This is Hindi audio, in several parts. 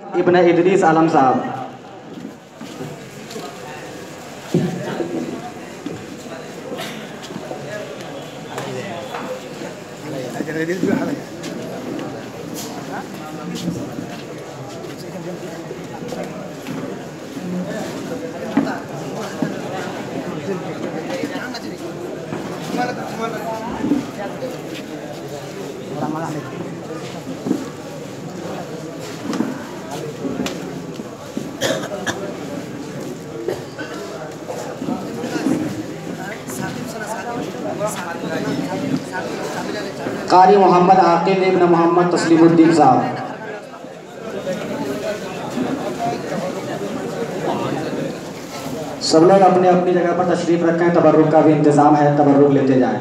इब्न इदरीस आलम साहब। कारी मोहम्मद आकिल इब्न मोहम्मद तस्लीमुद्दीन साहब। सब लोग अपने अपनी जगह पर तशरीफ रखें। तबर्रुक का भी इंतज़ाम है, तबर्रुक लेते जाएं।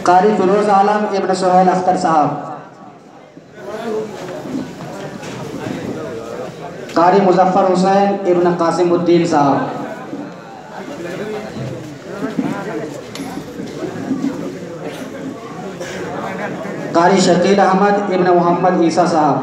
कारी फिरोज आलम इब्न सुहैल अख्तर साहब। कारी मुजफ्फर हुसैन इब्न कासिमुद्दीन साहब। कारी शकील अहमद इब्न मोहम्मद ईसा साहब।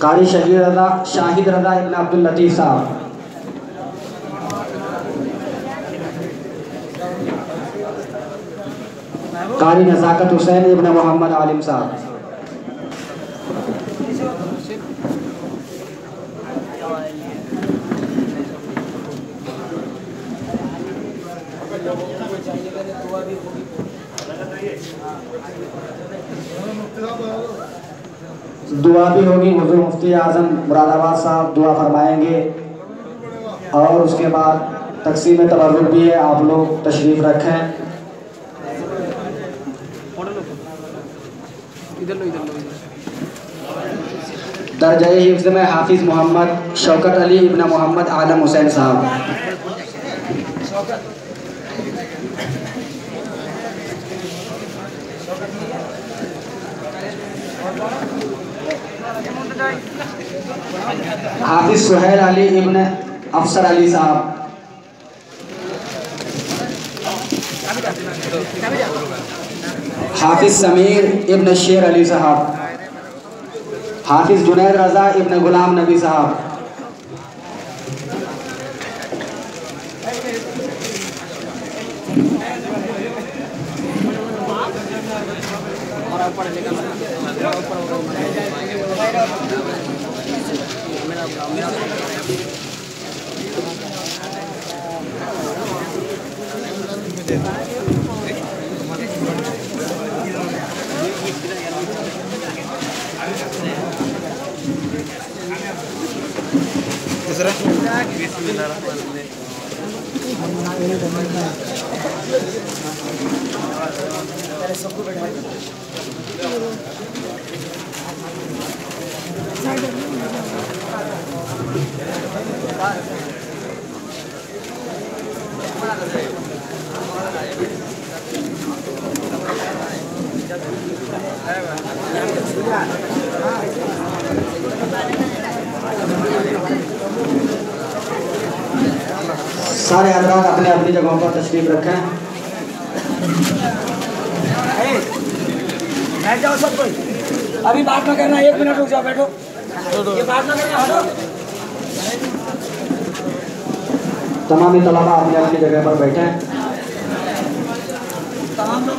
कारी शाहिद रजा इब्न अब्दुल लतीफ़ साहब। कारी नज़ाकत हुसैन इब्न मोहम्मद आलिम साहब। दुआ भी होगी। हुज़ूर मुफ्ती आज़म मुरादाबाद साहब दुआ फरमाएंगे और उसके बाद तक़सीम तबर्रुक भी है। आप लोग तशरीफ़ रखें। दर्जा हिफ्ज़ में हाफिज़ मोहम्मद शौकत अली इब्न मोहम्मद आलम हुसैन साहब। हाफिज सुहैल अली इब्न अफसर अली साहब। हाफिज समीर इब्न शेर अली साहब। हाफिज जुनैद रजा इब्न गुलाम नबी साहब। सारे हज़रात अपने अपनी जगहों पर तशरीफ रखें। बैठ जाओ सब कोई, अभी बात ना करना, 1 मिनट रुक जाओ, बैठो। ये बात ना करना, हटो। तमाम तलबा अपने अपनी जगह पर बैठे। तमाम लोग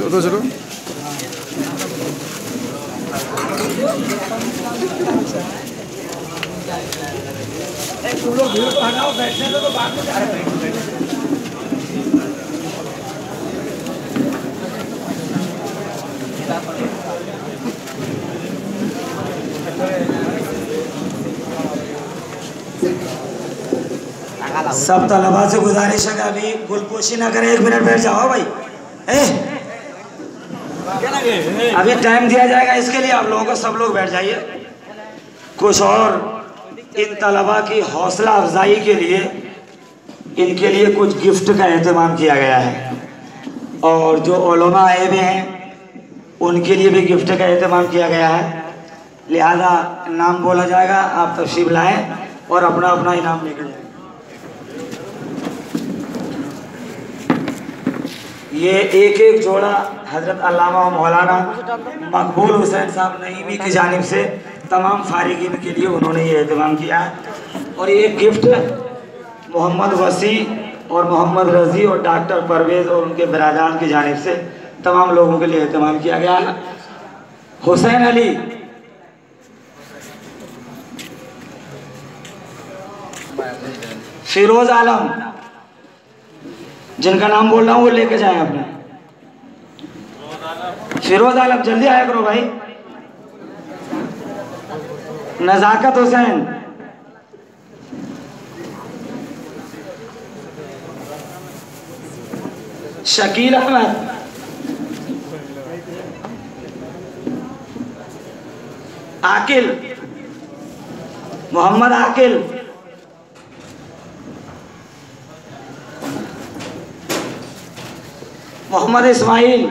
चलो चलो तुम लोग भीड़ को हटाओ, बैठने दो तो बाद में सब तलबा से गुजारिश है कि अभी गुलपोशी ना करें, 1 मिनट बैठ जाओ भाई। अभी टाइम दिया जाएगा इसके लिए, आप लोगों को सब लोग बैठ जाइए। कुछ और इन तलबा की हौसला अफजाई के लिए इनके लिए कुछ गिफ्ट का एहतमाम किया गया है, और जो उलमा आए हुए हैं उनके लिए भी गिफ्ट का एहतमाम किया गया है। लिहाजा नाम बोला जाएगा, आप तशरीफ लाएं और अपना अपना इनाम लेकर जाएं। ये एक एक जोड़ा हज़रत अल्लामा मौलाना मकबूल हुसैन साहब नईमी की जानिब से तमाम फारिगीन के लिए उन्होंने ये एहतमाम किया है। और ये गिफ्ट मोहम्मद वसी और मोहम्मद रज़ी और डॉक्टर परवेज़ और उनके बरादान की जानिब से तमाम लोगों के लिए एहतमाम किया गया है। हुसैन अली, फिरोज आलम, जिनका नाम बोल रहा हूँ वो लेके जाएं अपने। फिरोज आलम जल्दी आया करो भाई। नजाकत हुसैन, शकील अहमद, आकिल, मोहम्मद आकिल, मोहम्मद इस्माइल,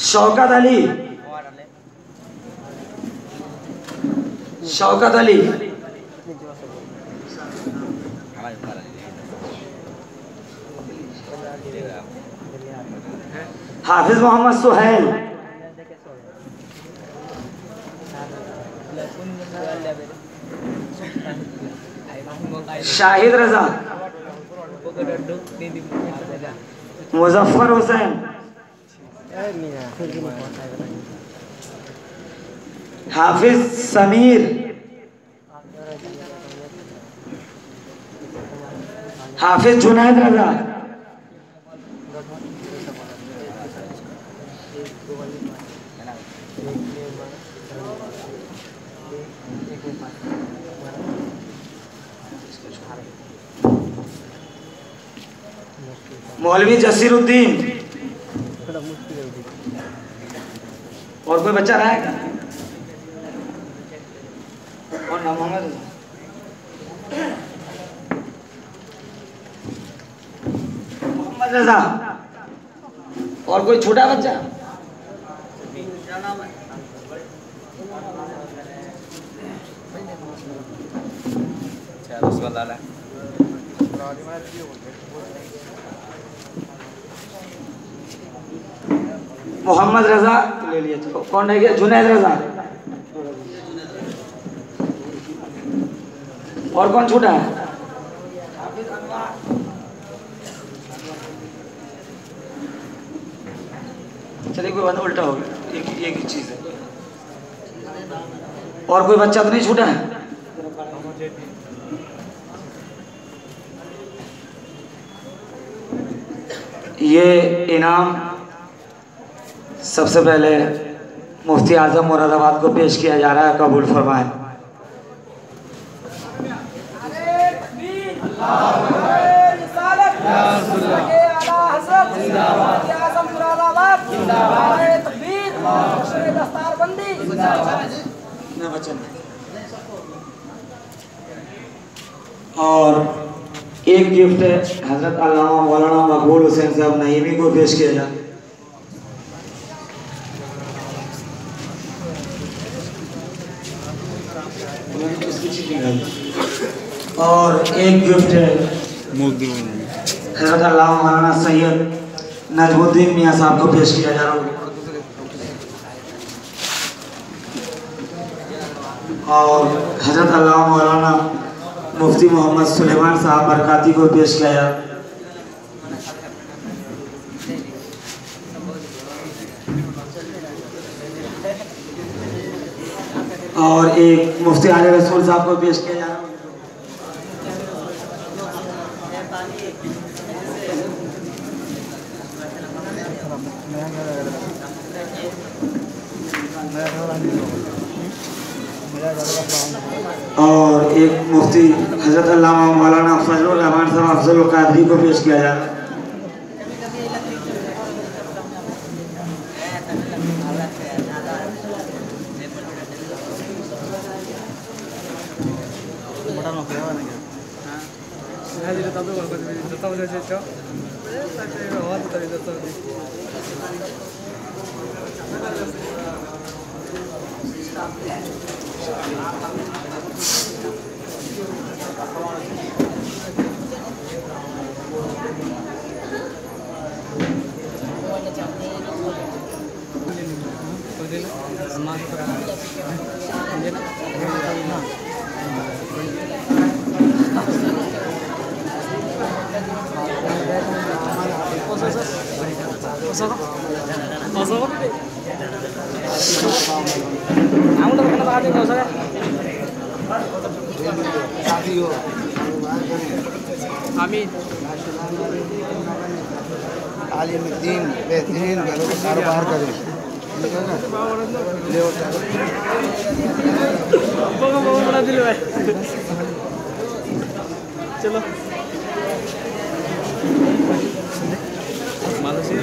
शौकत अली, शौकत अली, हाफिज मोहम्मद सुहैल, शाहिद रजा, मुजफ्फर हुसैन, हाफिज समीर, हाफिज जुनैद रजा, मौलवी जसीरुद्दीन। और कोई बच्चा रहा है क्या? और नाम मोहम्मद रजा। और कोई छोटा बच्चा? मोहम्मद रजा ले लिए। तो कौन है क्या? जुनैद रजा। और कौन छूटा है? चलिए कोई बात उल्टा हो गया, एक ही चीज है। और कोई बच्चा तो नहीं छूटा है? ये इनाम सबसे पहले मुफ्ती आजम मुरादाबाद को पेश किया जा रहा है, कबूल फरमाएं। और एक गिफ्ट हजरत अल्लामा मौलाना मकबूल हुसैन साहब नईमी को पेश किया जाए। और एक गिफ्ट है हजरत अल्लामा मौलाना सैयद नजमुद्दीन मियाँ साहब को पेश किया जा रहा है। और हजरत अल्लामा मौलाना मुफ्ती मोहम्मद सुलेमान साहब बरकाती को पेश किया जा रहा है। और एक मुफ्ती आले रसूल साहब को पेश किया जा रहा है। और एक मुफ्ती हजरत अल्लामा मौलाना फजलुर रहमान साहब अफजल कादरी को पेश किया जा रहा है। आलिम दीन बेहतरीन घरों को कारोबार करें, ठीक है ना। ले बहुत बड़ा दिल है। चलो मालूम से